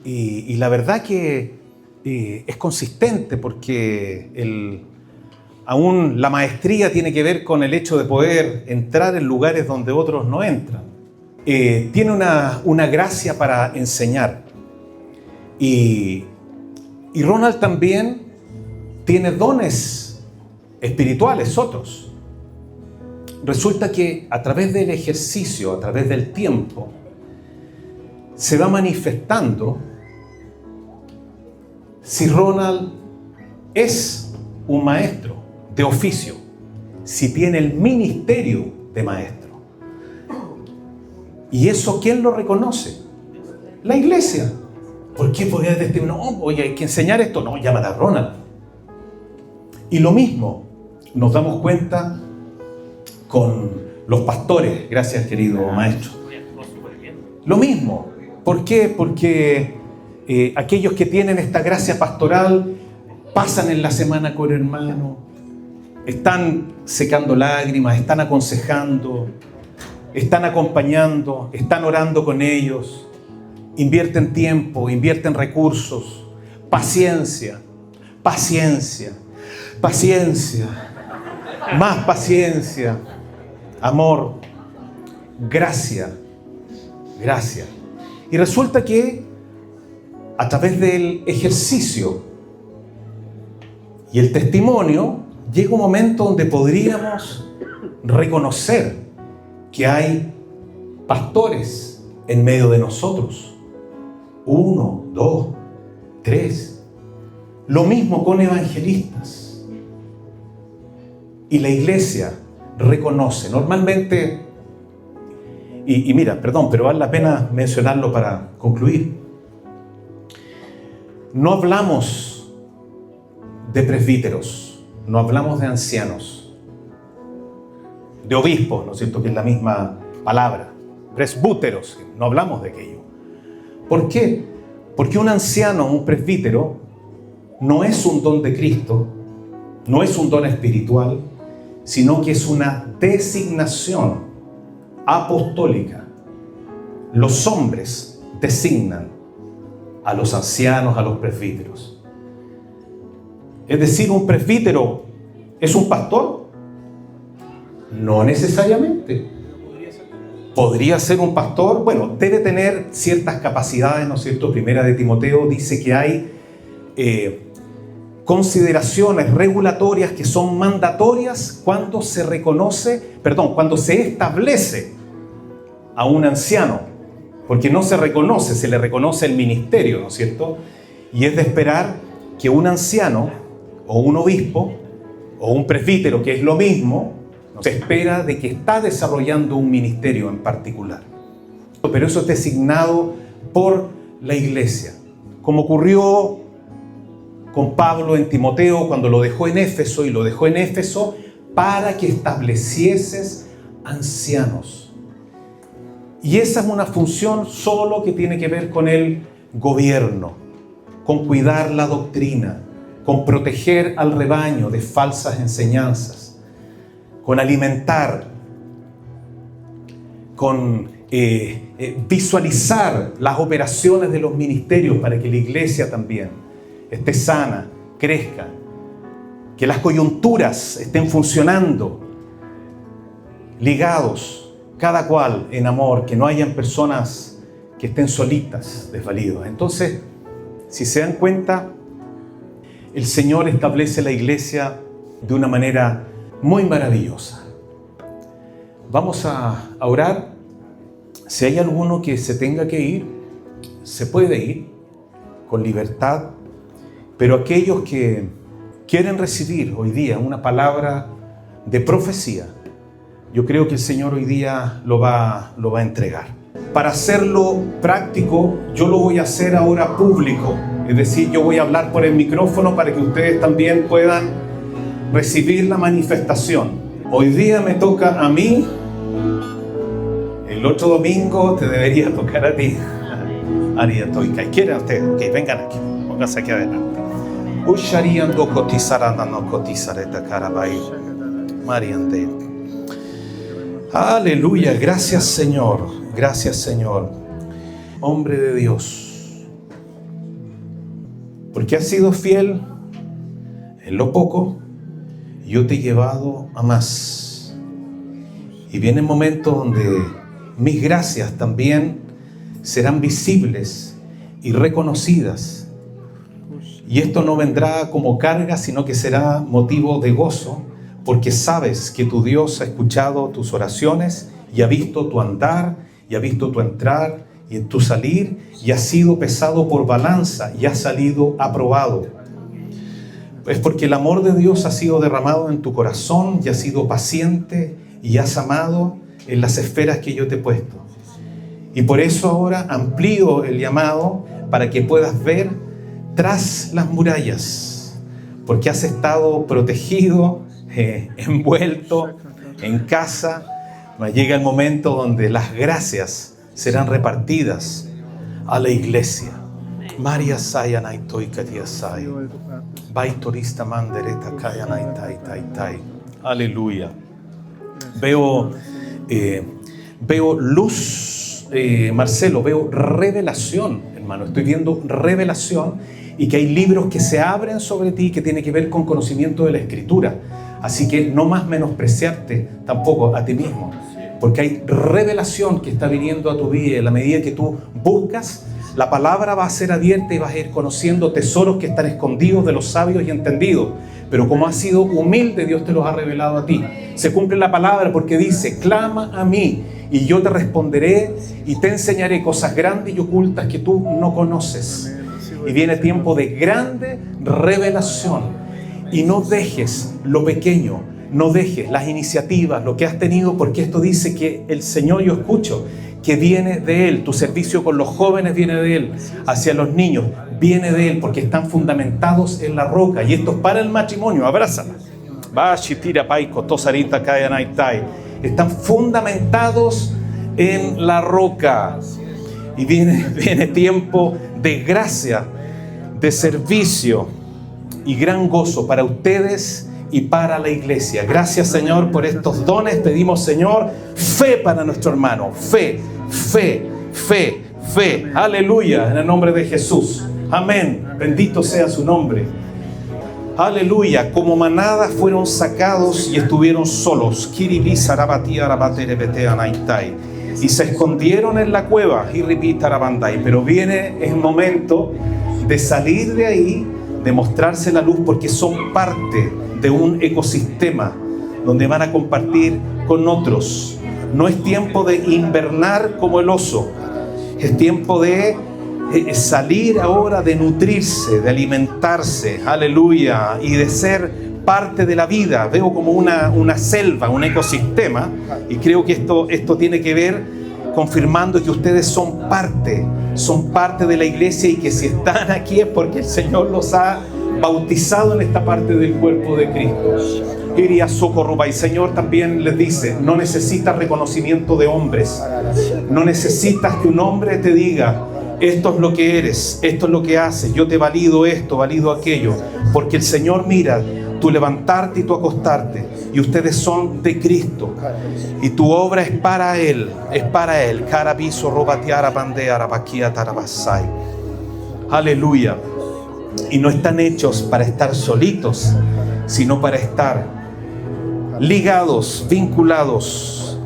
Y la verdad que es consistente porque aún la maestría tiene que ver con el hecho de poder entrar en lugares donde otros no entran. Tiene una gracia para enseñar. Y Ronald también tiene dones espirituales, otros. Resulta que a través del ejercicio, a través del tiempo, se va manifestando si Ronald es un maestro de oficio, si tiene el ministerio de maestro. ¿Y eso quién lo reconoce? La iglesia. ¿Por qué podría decir, no, oye, hay que enseñar esto? No, llámala a Ronald. Y lo mismo nos damos cuenta con los pastores. Gracias, querido maestro. Lo mismo. ¿Por qué? Porque aquellos que tienen esta gracia pastoral pasan en la semana con hermanos, están secando lágrimas, están aconsejando, están acompañando, están orando con ellos, invierten tiempo, invierten recursos, paciencia, paciencia, paciencia, más paciencia, amor, gracia, gracia. Y resulta que a través del ejercicio y el testimonio llega un momento donde podríamos reconocer que hay pastores en medio de nosotros. 1, 2, 3. Lo mismo con evangelistas. Y la iglesia reconoce. Normalmente, y mira, perdón, pero vale la pena mencionarlo para concluir. No hablamos de presbíteros, no hablamos de ancianos, de obispos, ¿no es cierto?, que es la misma palabra, presbúteros, no hablamos de aquello. ¿Por qué? Porque un anciano, un presbítero, no es un don de Cristo, no es un don espiritual, sino que es una designación apostólica. Los hombres designan a los ancianos, a los presbíteros. Es decir, ¿un presbítero es un pastor? No necesariamente. ¿Podría ser un pastor? Bueno, debe tener ciertas capacidades, ¿no es cierto? Primera de Timoteo dice que hay consideraciones regulatorias que son mandatorias cuando se cuando se establece a un anciano, porque no se reconoce, se le reconoce el ministerio, ¿no es cierto? Y es de esperar que un anciano o un obispo o un presbítero, que es lo mismo, se espera de que está desarrollando un ministerio en particular. Pero eso es designado por la iglesia, como ocurrió con Pablo en Timoteo cuando lo dejó en Éfeso, y lo dejó en Éfeso para que establecieses ancianos. Y esa es una función solo que tiene que ver con el gobierno, con cuidar la doctrina, con proteger al rebaño de falsas enseñanzas, con alimentar, con visualizar las operaciones de los ministerios para que la iglesia también esté sana, crezca, que las coyunturas estén funcionando, ligados, cada cual en amor, que no hayan personas que estén solitas, desvalidas. Entonces, si se dan cuenta, el Señor establece la iglesia de una manera muy maravillosa. Vamos a orar. Si hay alguno que se tenga que ir, se puede ir con libertad. Pero aquellos que quieren recibir hoy día una palabra de profecía, yo creo que el Señor hoy día lo va a entregar. Para hacerlo práctico, yo lo voy a hacer ahora público. Es decir, yo voy a hablar por el micrófono para que ustedes también puedan recibir la manifestación. Hoy día me toca a mí. El otro domingo te debería tocar a ti. Aria Toika. ¿Quieren ustedes? Ok, vengan aquí. Pónganse aquí adelante. Ushariando cotizaranda no cotizareta carabai. Mariante. Aleluya. Gracias, Señor. Gracias, Señor. Hombre de Dios. Porque has sido fiel en lo poco, yo te he llevado a más. Y vienen momentos donde mis gracias también serán visibles y reconocidas. Y esto no vendrá como carga, sino que será motivo de gozo, porque sabes que tu Dios ha escuchado tus oraciones y ha visto tu andar, y ha visto tu entrar y tu salir, y ha sido pesado por balanza y ha salido aprobado. Es porque el amor de Dios ha sido derramado en tu corazón y has sido paciente y has amado en las esferas que yo te he puesto. Y por eso ahora amplío el llamado para que puedas ver tras las murallas, porque has estado protegido, envuelto en casa. Llega el momento donde las gracias serán repartidas a la iglesia. María Sayanai Katiasai. Baitorista Mandereta Kayanai Tai. Aleluya. Veo luz, Marcelo, veo revelación, hermano. Estoy viendo revelación. Y que hay libros que se abren sobre ti que tienen que ver con conocimiento de la Escritura. Así que no más menospreciarte tampoco a ti mismo, porque hay revelación que está viniendo a tu vida. En la medida que tú buscas, la palabra va a ser abierta y vas a ir conociendo tesoros que están escondidos de los sabios y entendidos. Pero como has sido humilde, Dios te los ha revelado a ti. Se cumple la palabra porque dice: clama a mí y yo te responderé y te enseñaré cosas grandes y ocultas que tú no conoces. Y viene tiempo de grande revelación. Y no dejes lo pequeño, no dejes las iniciativas, lo que has tenido, porque esto dice que el Señor, yo escucho, que viene de Él. Tu servicio con los jóvenes viene de Él. Hacia los niños viene de Él, porque están fundamentados en la roca. Y esto es para el matrimonio. Abrázala. Están fundamentados en la roca. Y viene tiempo de gracia, de servicio y gran gozo para ustedes y para la iglesia. Gracias, Señor, por estos dones. Pedimos, Señor, fe para nuestro hermano. Fe. Aleluya, en el nombre de Jesús. Amén. Bendito sea su nombre. Aleluya. Como manada fueron sacados y estuvieron solos. Y se escondieron en la cueva. Pero viene el momento de salir de ahí, de mostrarse la luz, porque son parte de un ecosistema donde van a compartir con otros. No es tiempo de invernar como el oso. Es tiempo de salir ahora, de nutrirse, de alimentarse, aleluya, y de ser parte de la vida. Veo como una selva, un ecosistema, y creo que esto tiene que ver confirmando que ustedes son parte de la iglesia, y que si están aquí es porque el Señor los ha bautizado en esta parte del cuerpo de Cristo. Iría Socorruba, y Señor también les dice, no necesitas reconocimiento de hombres, no necesitas que un hombre te diga, esto es lo que eres, esto es lo que haces, yo te valido esto, valido aquello, porque el Señor mira tu levantarte y tu acostarte, y ustedes son de Cristo, y tu obra es para Él, Carabiso, Robatiara, Bandeara, Baquia, Tarabasai. Aleluya. Y no están hechos para estar solitos, sino para estar ligados, vinculados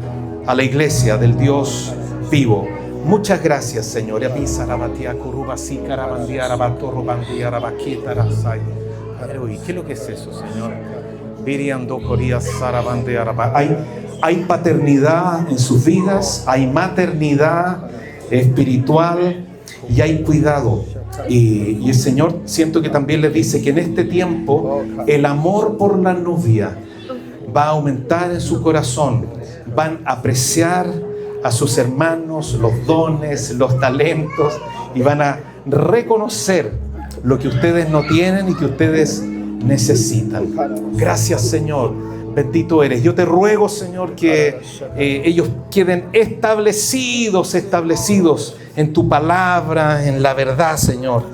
a la iglesia del Dios vivo. Muchas gracias, Señor. ¿Qué es lo que es eso, Señor? Hay paternidad en sus vidas, hay maternidad espiritual y hay cuidado. Y el Señor, siento que también les dice que en este tiempo el amor por la novia va a aumentar en su corazón. Van a apreciar a sus hermanos, los dones, los talentos, y van a reconocer lo que ustedes no tienen y que ustedes necesitan. Gracias, Señor. Bendito eres. Yo te ruego, Señor, que ellos queden establecidos en tu palabra, en la verdad, Señor.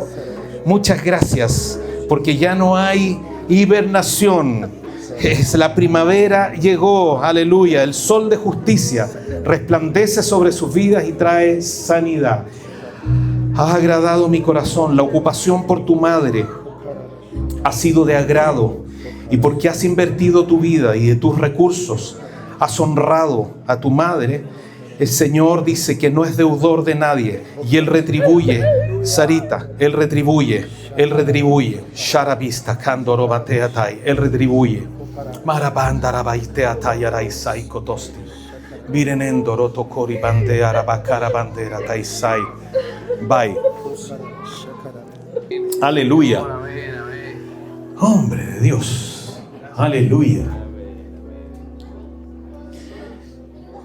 Muchas gracias, porque ya no hay hibernación. La primavera llegó, aleluya. El sol de justicia resplandece sobre sus vidas y trae sanidad. Has agradado mi corazón. La ocupación por tu madre ha sido de agrado, y porque has invertido tu vida y de tus recursos has honrado a tu madre, el Señor dice que no es deudor de nadie, y Él retribuye. Sarita, Él retribuye. Sharabista, Kandorobateatai, Él retribuye. Marabandarabaiteatai, Araisai Kotosti. Virenendoroto Kori Bandera, Bakara Bandera, Taisai. Bye. Aleluya. Hombre de Dios. Aleluya.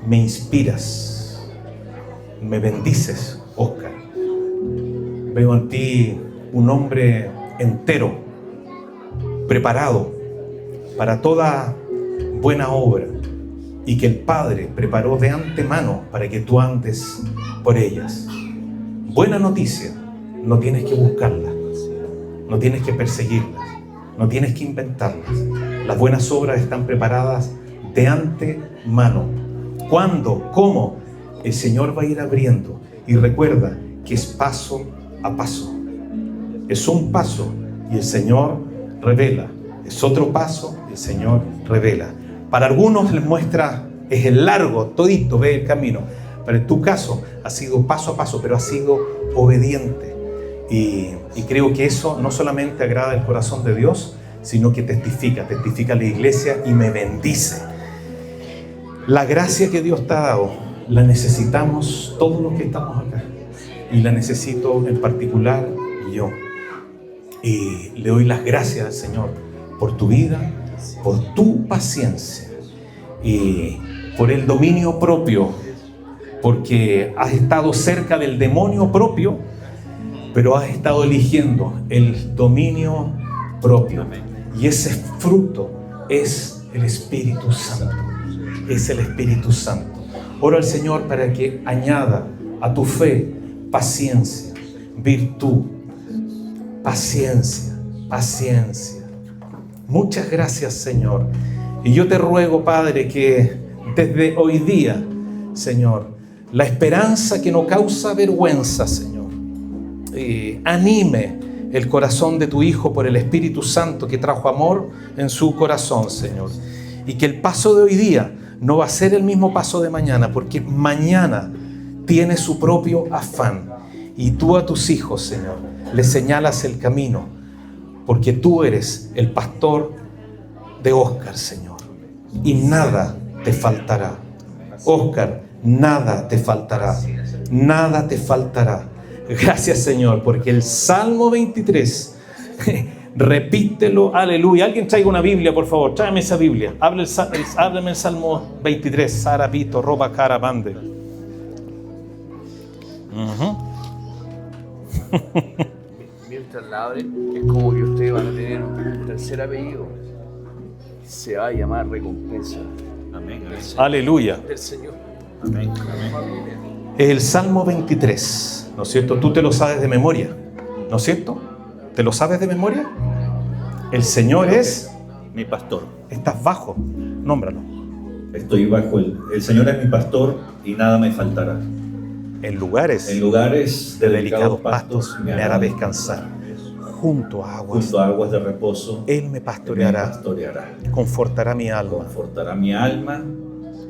Me inspiras. Me bendices, Oscar. Veo en ti un hombre entero, preparado para toda buena obra, y que el Padre preparó de antemano para que tú andes por ellas. Buena noticia, no tienes que buscarlas, no tienes que perseguirlas, no tienes que inventarlas. Las buenas obras están preparadas de antemano. ¿Cuándo? ¿Cómo? El Señor va a ir abriendo, y recuerda que es paso a paso. Es un paso y el Señor revela. Es otro paso y el Señor revela. Para algunos les muestra, es el largo, todito, ve el camino. Pero en tu caso ha sido paso a paso, pero ha sido obediente. Y creo que eso no solamente agrada el corazón de Dios, sino que testifica a la iglesia y me bendice. La gracia que Dios te ha dado, la necesitamos todos los que estamos acá. Y la necesito en particular yo. Y le doy las gracias al Señor por tu vida, por tu paciencia y por el dominio propio, porque has estado cerca del demonio propio, pero has estado eligiendo el dominio propio. Y ese es fruto es el Espíritu Santo. Es el Espíritu Santo. Oro al Señor para que añada a tu fe paciencia, virtud, paciencia, paciencia. Muchas gracias, Señor. Y yo te ruego, Padre, que desde hoy día, Señor, la esperanza que no causa vergüenza, Señor, anime el corazón de tu Hijo por el Espíritu Santo que trajo amor en su corazón, Señor. Y que el paso de hoy día no va a ser el mismo paso de mañana, porque mañana tiene su propio afán. Y tú a tus hijos, Señor, les señalas el camino, porque tú eres el pastor de Óscar, Señor. Y nada te faltará. Óscar, nada te faltará. Nada te faltará. Gracias, Señor, porque el Salmo 23, repítelo, aleluya. Alguien traiga una Biblia, por favor, tráeme esa Biblia. Háblame el Salmo 23, Sarapito, ropa cara, bande. Mientras la abren, es como que ustedes van a tener un tercer apellido. Se va a llamar recompensa. Amén. Aleluya. Del Señor. Amén. Amén. El Salmo 23, ¿no es cierto? Tú te lo sabes de memoria, ¿no es cierto? ¿Te lo sabes de memoria? El Señor es... Mi pastor. Estás bajo, nómbralo. Estoy bajo el Señor es mi pastor y nada me faltará. En lugares de de delicados pastos me hará descansar. Junto a aguas de reposo Él me pastoreará. Confortará mi alma. Confortará mi alma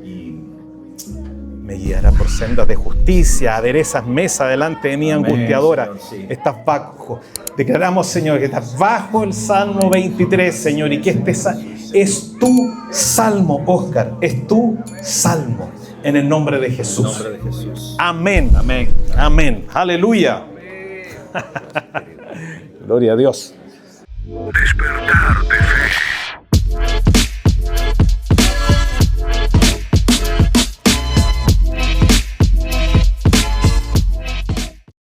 y me guiará por sendas de justicia. Aderezas mesa delante de mí, Amén, angustiadora. Señor, sí. Estás bajo. Declaramos, Señor, que estás bajo el Salmo 23, Señor, y que este es tu salmo, Óscar. Es tu salmo. En el nombre de Jesús. en nombre de Jesús. Amén. Amén. Amén. Aleluya. Gloria a Dios. Despertar de fe.